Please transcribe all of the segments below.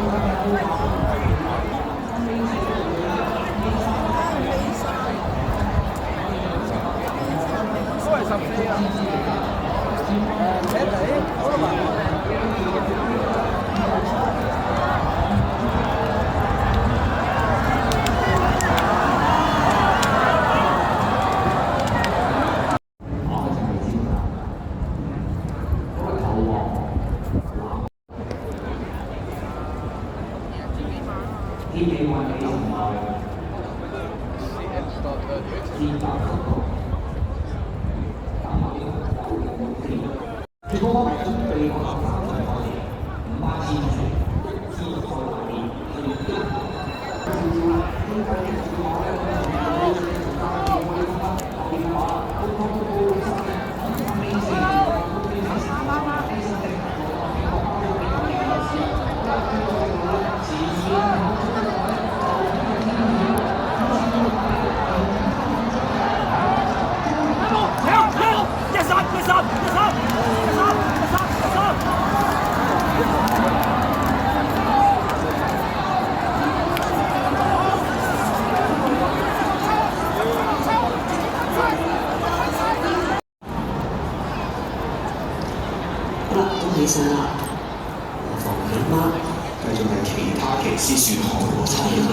都係14啊。睇好啦嘛。天氣運氣同埋天白速度，結果準備好3場賽事，500千成天開大變，去一少少啦，應該嘅情況咧，我哋做三件可以分分特別話，都非恭喜晒啦！放你媽，繼續係其他騎師選項和參與啦。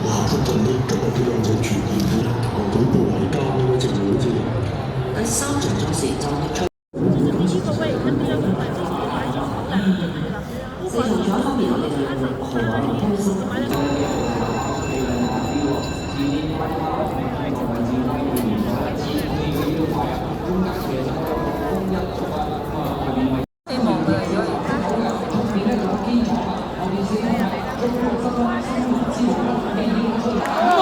哇！不過呢今日啲靚仔全面嘅，同舉步維艱呢個正好似。第三場賽事就係出。四場賽方面，我哋就用6號位聽先。哦